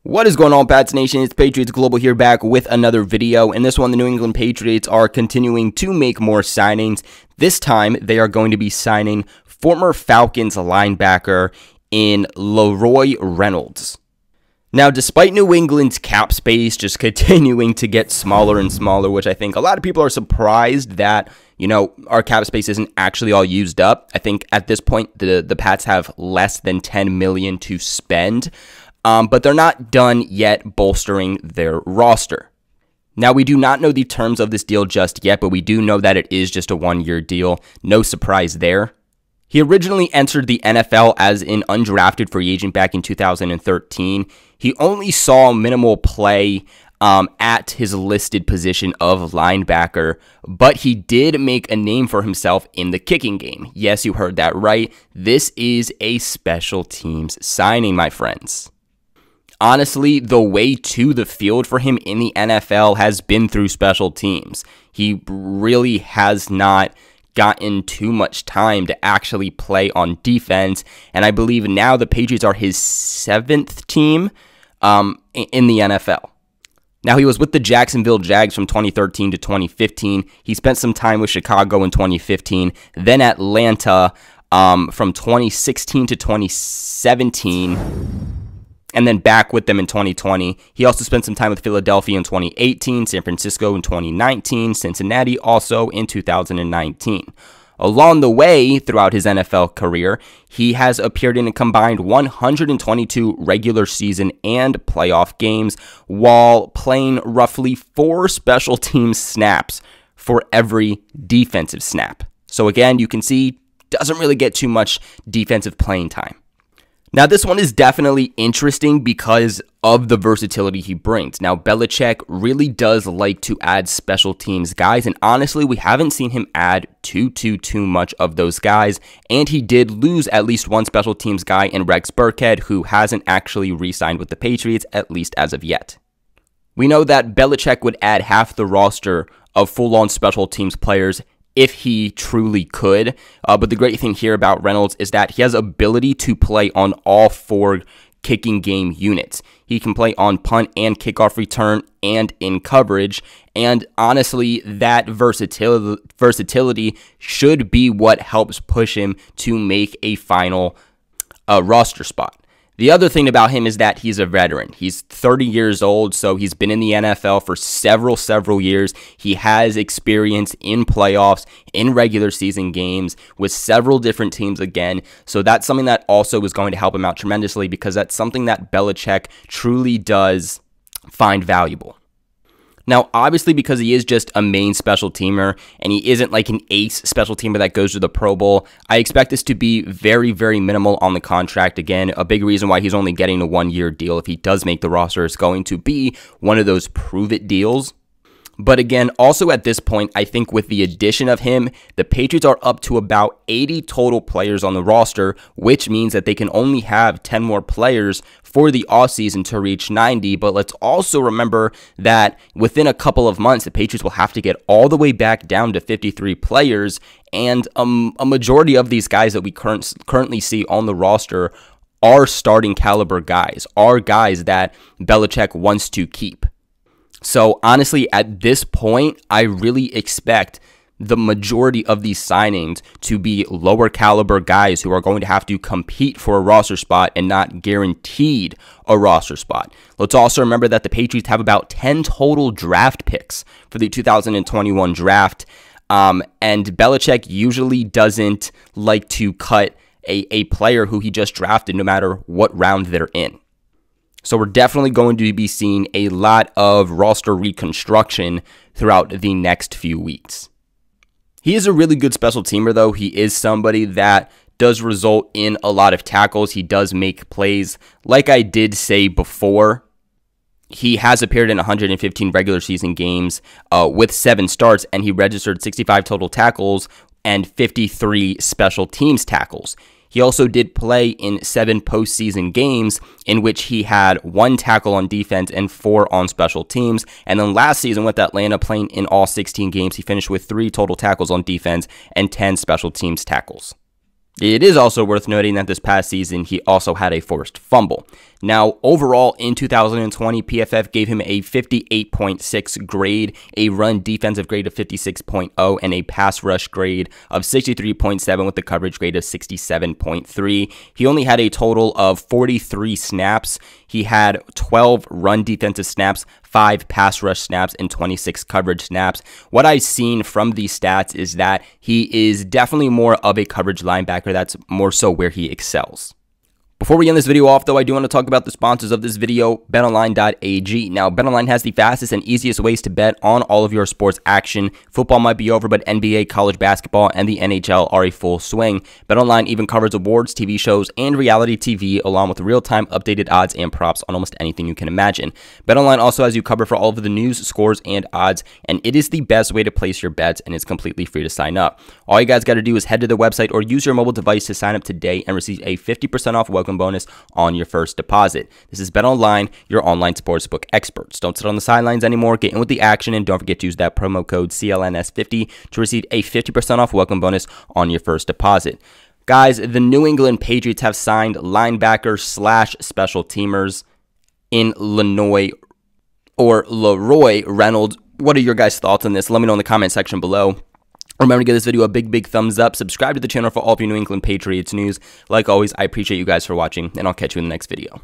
What is going on, Pats Nation? It's Patriots Global here, back with another video. In this one, the New England Patriots are continuing to make more signings. This time, they are going to be signing former Falcons linebacker in LaRoy Reynolds. Now, despite New England's cap space just continuing to get smaller and smaller, which I think a lot of people are surprised that, our cap space isn't actually all used up. I think at this point, the Pats have less than $10 million to spend. But they're not done yet bolstering their roster. Now, we do not know the terms of this deal just yet, but we do know that it is just a one-year deal. No surprise there. He originally entered the NFL as an undrafted free agent back in 2013. He only saw minimal play at his listed position of linebacker, but he did make a name for himself in the kicking game. Yes, you heard that right. This is a special teams signing, my friends. Honestly, the way to the field for him in the NFL has been through special teams. He really has not gotten too much time to actually play on defense, and I believe now the Patriots are his 7th team in the NFL. Now, he was with the Jacksonville Jags from 2013 to 2015. He spent some time with Chicago in 2015, then Atlanta from 2016 to 2017. And then back with them in 2020. He also spent some time with Philadelphia in 2018, San Francisco in 2019, Cincinnati also in 2019. Along the way, throughout his NFL career, he has appeared in a combined 122 regular season and playoff games, while playing roughly 4 special teams snaps for every defensive snap. So again, you can see, doesn't really get too much defensive playing time. Now, this one is definitely interesting because of the versatility he brings. Now, Belichick really does like to add special teams guys, and honestly, we haven't seen him add too much of those guys, and he did lose at least one special teams guy in Rex Burkhead, who hasn't actually re-signed with the Patriots, at least as of yet. We know that Belichick would add half the roster of full-on special teams players if he truly could, but the great thing here about Reynolds is that he has ability to play on all 4 kicking game units. He can play on punt and kickoff return and in coverage, and honestly, that versatility should be what helps push him to make a final roster spot. The other thing about him is that he's a veteran. He's 30 years old, so he's been in the NFL for several years. He has experience in playoffs, in regular season games, with several different teams again. So that's something that also is going to help him out tremendously, because that's something that Belichick truly does find valuable. Now, obviously, because he is just a main special teamer and he isn't like an ace special teamer that goes to the Pro Bowl, I expect this to be very minimal on the contract. Again, a big reason why he's only getting a 1-year deal if he does make the roster is going to be one of those prove-it deals. But again, also at this point, I think with the addition of him, the Patriots are up to about 80 total players on the roster, which means that they can only have 10 more players for the offseason to reach 90. But let's also remember that within a couple of months, the Patriots will have to get all the way back down to 53 players, and a majority of these guys that we currently see on the roster are starting caliber guys, are guys that Belichick wants to keep. So honestly, at this point, I really expect the majority of these signings to be lower caliber guys who are going to have to compete for a roster spot and not guaranteed a roster spot. Let's also remember that the Patriots have about 10 total draft picks for the 2021 draft, and Belichick usually doesn't like to cut a player who he just drafted no matter what round they're in. So we're definitely going to be seeing a lot of roster reconstruction throughout the next few weeks. He is a really good special teamer, though. He is somebody that does result in a lot of tackles. He does make plays. Like I did say before, he has appeared in 115 regular season games with 7 starts, and he registered 65 total tackles and 53 special teams tackles. He also did play in 7 postseason games in which he had 1 tackle on defense and 4 on special teams. And then last season with Atlanta, playing in all 16 games, he finished with 3 total tackles on defense and 10 special teams tackles. It is also worth noting that this past season, he also had a forced fumble. Now, overall, in 2020, PFF gave him a 58.6 grade, a run defensive grade of 56.0, and a pass rush grade of 63.7 with the coverage grade of 67.3. He only had a total of 43 snaps. He had 12 run defensive snaps, 5 pass rush snaps, and 26 coverage snaps. What I've seen from these stats is that he is definitely more of a coverage linebacker. That's more so where he excels. Before we end this video off, though, I do want to talk about the sponsors of this video, betonline.ag. Now, BetOnline has the fastest and easiest ways to bet on all of your sports action. Football might be over, but NBA, college basketball, and the NHL are a full swing. BetOnline even covers awards, TV shows, and reality TV, along with real-time updated odds and props on almost anything you can imagine. BetOnline also has you covered for all of the news, scores, and odds, and it is the best way to place your bets, and it's completely free to sign up. All you guys got to do is head to the website or use your mobile device to sign up today and receive a 50% off welcome bonus on your first deposit. This is BetOnline, your online sportsbook experts. Don't sit on the sidelines anymore. Get in with the action, and don't forget to use that promo code CLNS50 to receive a 50% off welcome bonus on your first deposit. Guys, the New England Patriots have signed linebacker / special teamers in LaRoy Reynolds. What are your guys' thoughts on this? Let me know in the comment section below. Remember to give this video a big thumbs up. Subscribe to the channel for all of your New England Patriots news. Like always, I appreciate you guys for watching, and I'll catch you in the next video.